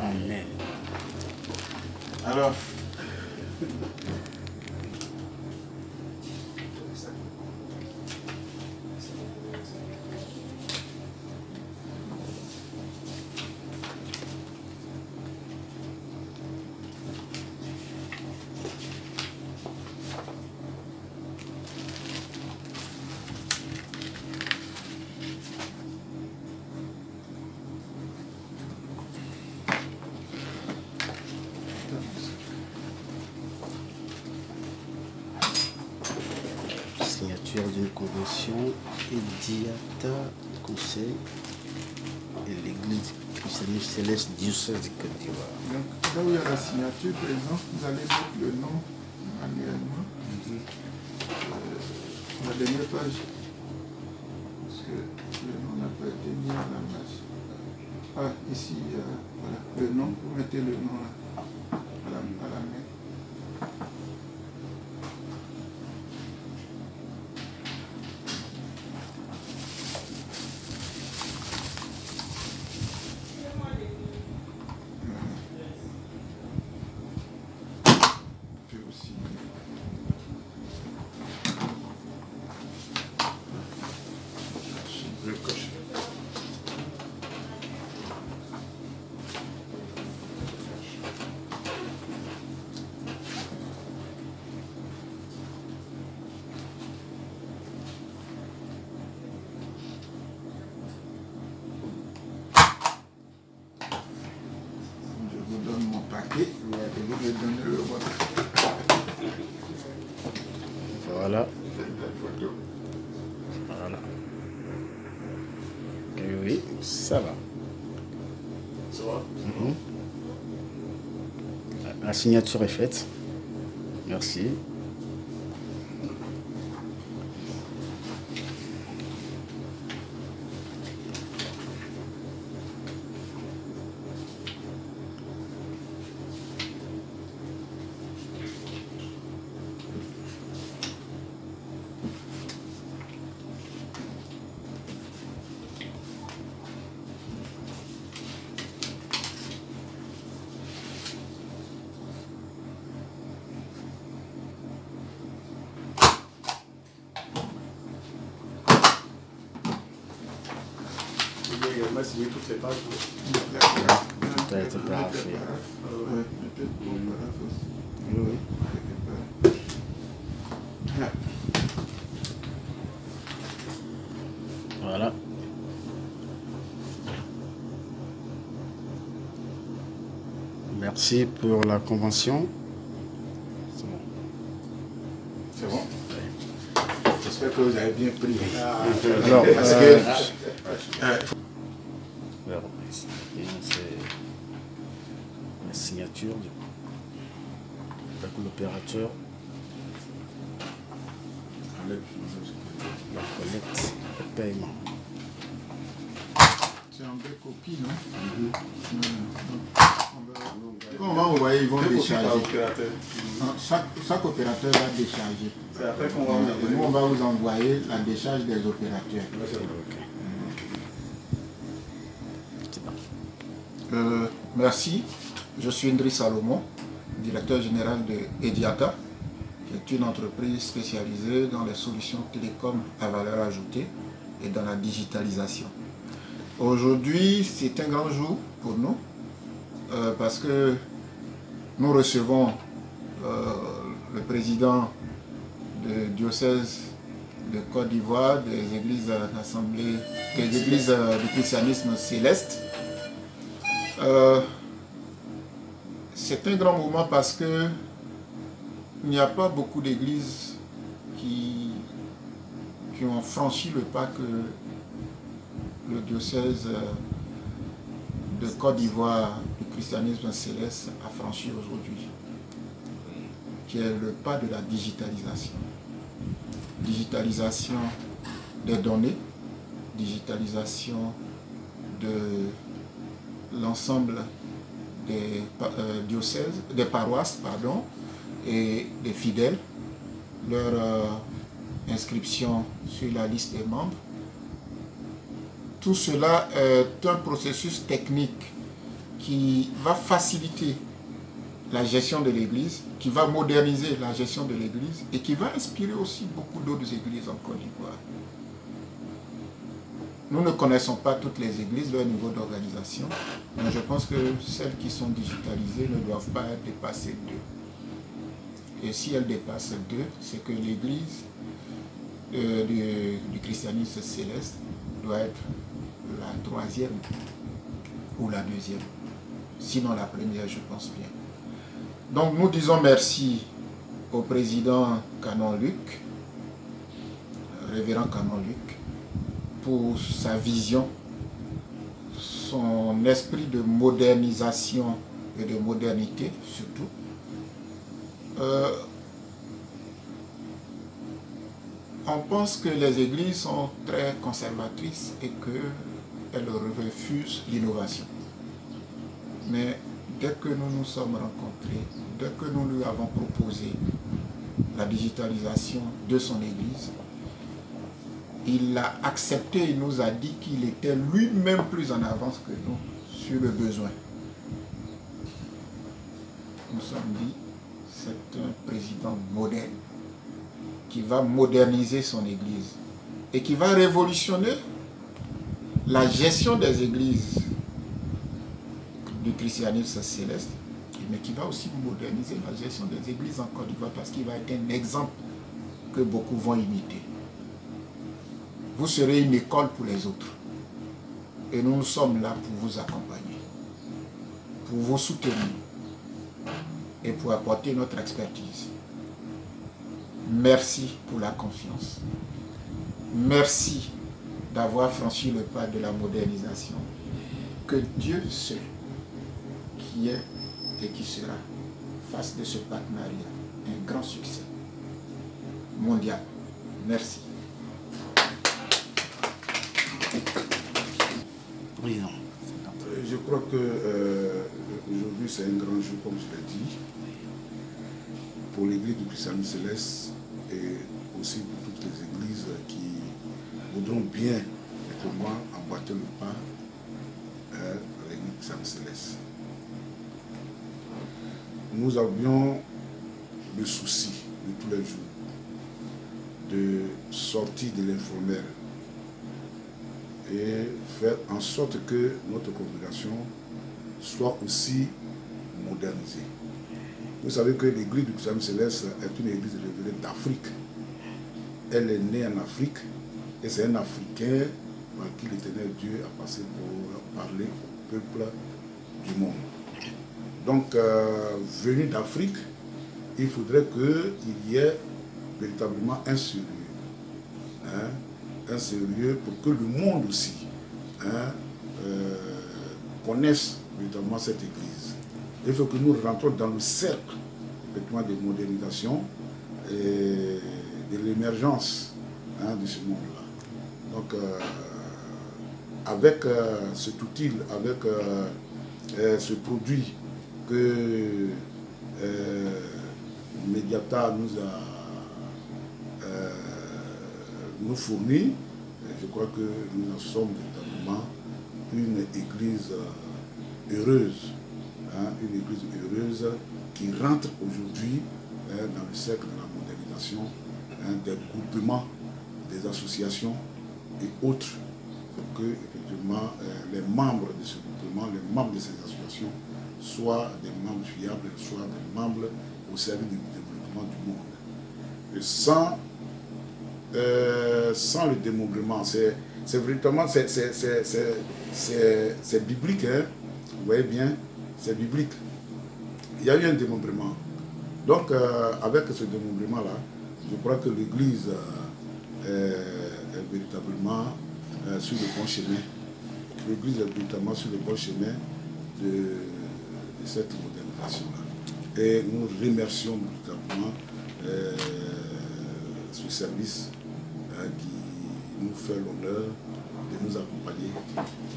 Amen. Alors, Signature d'une convention Ediata Conseil et l'Église christiane céleste diocèse du Côte d'Ivoire. donc, là où il y a la signature, par exemple, vous allez mettre le nom manuellement. La dernière page, parce que le nom n'a pas été mis à la masse. Ah, ici, voilà, le nom, vous mettez le nom là, à la main. Puis aussi. Le coche. Je vous donne mon paquet et vous me donnez le vôtre. Voilà. Faites la photo. Voilà. Et oui, ça va. Ça va? La signature est faite. Merci. Également signer toutes les pages. Tout a été parfait. Ouais, peut-être pour le paraphe aussi. Oui, oui. Quelque part. Là. Voilà. Merci pour la convention. C'est bon. C'est bon? J'espère que vous avez bien pris. Alors, Parce que alors, ici, c'est la signature avec l'opérateur, la collecte, le paiement. c'est en belle copie, non? Quand on va envoyer, ils vont décharger. Non, chaque opérateur va décharger. C'est après qu'on va Et nous, on va vous envoyer la décharge des opérateurs. Merci. Je suis Ndri Salomon, directeur général de Ediata, qui est une entreprise spécialisée dans les solutions télécom à valeur ajoutée et dans la digitalisation. Aujourd'hui, c'est un grand jour pour nous parce que nous recevons le président du diocèse de Côte d'Ivoire, des églises d'assemblée, des églises du christianisme céleste. C'est un grand moment parce que il n'y a pas beaucoup d'églises qui ont franchi le pas que le diocèse de Côte d'Ivoire du christianisme céleste a franchi aujourd'hui, qui est le pas de la digitalisation. Digitalisation des données, digitalisation de l'ensemble des diocèses, des paroisses, pardon, et des fidèles, leur inscription sur la liste des membres, tout cela est un processus technique qui va faciliter la gestion de l'Église, qui va moderniser la gestion de l'Église et qui va inspirer aussi beaucoup d'autres églises en Côte d'Ivoire. Nous ne connaissons pas toutes les églises, leur niveau d'organisation, mais je pense que celles qui sont digitalisées ne doivent pas dépasser 2. Et si elles dépassent 2, c'est que l'église du christianisme céleste doit être la 3e ou la 2e. Sinon la première, je pense bien. Donc nous disons merci au président Canon Luc, révérend Canon Luc, pour sa vision, son esprit de modernisation et de modernité surtout. On pense que les églises sont très conservatrices et qu'elles refusent l'innovation. Mais dès que nous nous sommes rencontrés, dès que nous lui avons proposé la digitalisation de son église, il l'a accepté, il nous a dit qu'il était lui-même plus en avance que nous sur le besoin. Nous nous sommes dit, c'est un président moderne qui va moderniser son église et qui va révolutionner la gestion des églises du christianisme céleste, mais qui va aussi moderniser la gestion des églises en Côte d'Ivoire parce qu'il va être un exemple que beaucoup vont imiter. Vous serez une école pour les autres. Et nous sommes là pour vous accompagner, pour vous soutenir et pour apporter notre expertise. Merci pour la confiance. Merci d'avoir franchi le pas de la modernisation. Que Dieu seul, qui est et qui sera, fasse de ce partenariat un grand succès mondial. Merci. Je crois que aujourd'hui c'est un grand jour, comme je l'ai dit, pour l'église du christianisme céleste et aussi pour toutes les églises qui voudront bien effectivement emboîter le pas à l'église du christianisme céleste. Nous avions le souci de tous les jours de sortir de l'informel et faire en sorte que notre congrégation soit aussi modernisée. Vous savez que l'église du christianisme céleste est une église révélée d'Afrique. Elle est née en Afrique et c'est un Africain par qui l'Éternel Dieu a passé pour parler au peuple du monde. Donc, venu d'Afrique, il faudrait qu'il y ait véritablement un sérieux. Un sérieux pour que le monde aussi connaisse véritablement cette église. Il faut que nous rentrons dans le cercle de modernisation et de l'émergence de ce monde-là. Donc, avec cet outil, avec ce produit que Mediata nous fournit, je crois que nous en sommes véritablement une église heureuse, une église heureuse qui rentre aujourd'hui dans le cercle de la modernisation des groupements, des associations et autres, pour que effectivement les membres de ce groupement, les membres de ces associations soient des membres fiables, soient des membres au service du développement du monde. Et sans le démembrement, c'est véritablement, c'est biblique, hein? Vous voyez bien, c'est biblique. Il y a eu un démembrement. Donc, avec ce démembrement-là, je crois que l'Église est véritablement sur le bon chemin. L'Église est véritablement sur le bon chemin de cette modernisation-là. Et nous remercions véritablement ce service qui nous fait l'honneur de nous accompagner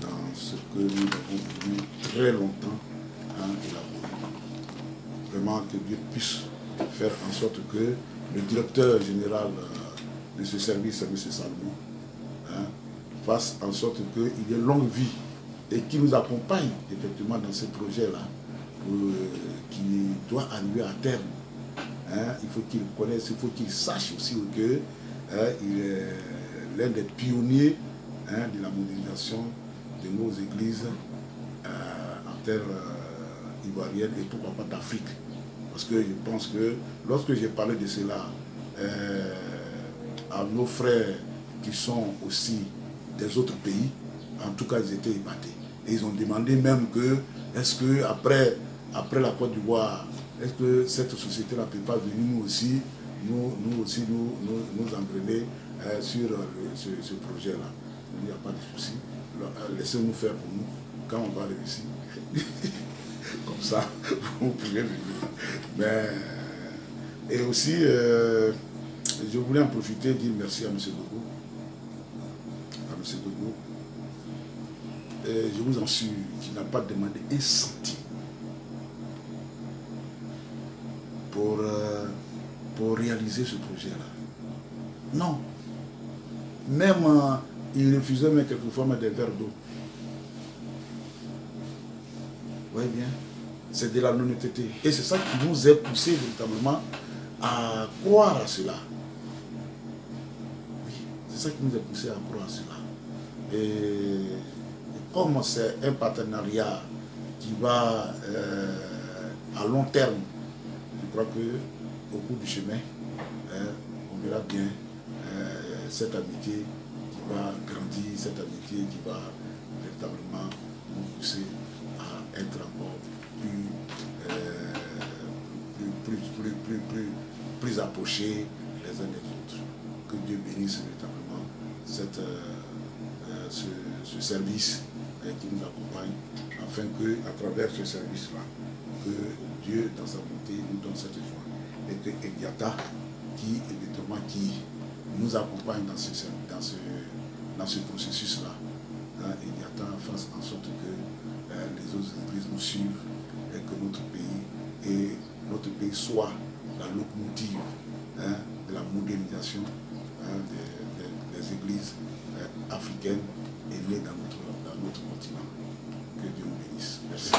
dans ce que nous avons voulu très longtemps élaborer. Vraiment que Dieu puisse faire en sorte que le directeur général de ce service, M. Salomon, fasse en sorte qu'il y ait longue vie et qui nous accompagne effectivement dans ce projet-là, qui doit arriver à terme. Hein, il faut qu'il connaisse, il faut qu'il sache aussi que il est l'un des pionniers de la modernisation de nos églises en terre ivoirienne et pourquoi pas d'Afrique. Parce que je pense que lorsque j'ai parlé de cela à nos frères qui sont aussi des autres pays, en tout cas ils étaient épatés. Et ils ont demandé même que, est-ce que après la Côte d'Ivoire, est-ce que cette société-là ne peut pas venir nous aussi nous entraîner sur ce projet-là? Il n'y a pas de souci. Laissez-nous faire pour nous. Quand on va réussir, comme ça, vous pouvez venir. Mais, et aussi, je voulais en profiter et dire merci à M. Dogo. À M. Dogo. Et je vous en suis qu'il n'a pas demandé un centime pour réaliser ce projet-là. Non. Même il refusait même quelquefois des verres d'eau. Vous voyez bien, c'est de la non-honnêteté. Et c'est ça qui nous a poussé véritablement à croire à cela. Oui, c'est ça qui nous a poussé à croire à cela. Et comme c'est un partenariat qui va à long terme, je crois qu'au bout du chemin, on verra bien cette amitié qui va grandir, cette amitié qui va véritablement nous pousser à être encore plus approchés les uns des autres. Que Dieu bénisse véritablement ce service qui nous accompagne, afin que, à travers ce service-là, que Dieu, dans sa bonté, nous donne cette joie. Et que Ediata, qui nous accompagne dans ce processus-là, Ediata fasse en sorte que les autres églises nous suivent et que notre pays soit la locomotive de la modernisation des églises africaines et nées dans notre continent. Que Dieu nous bénisse. Merci.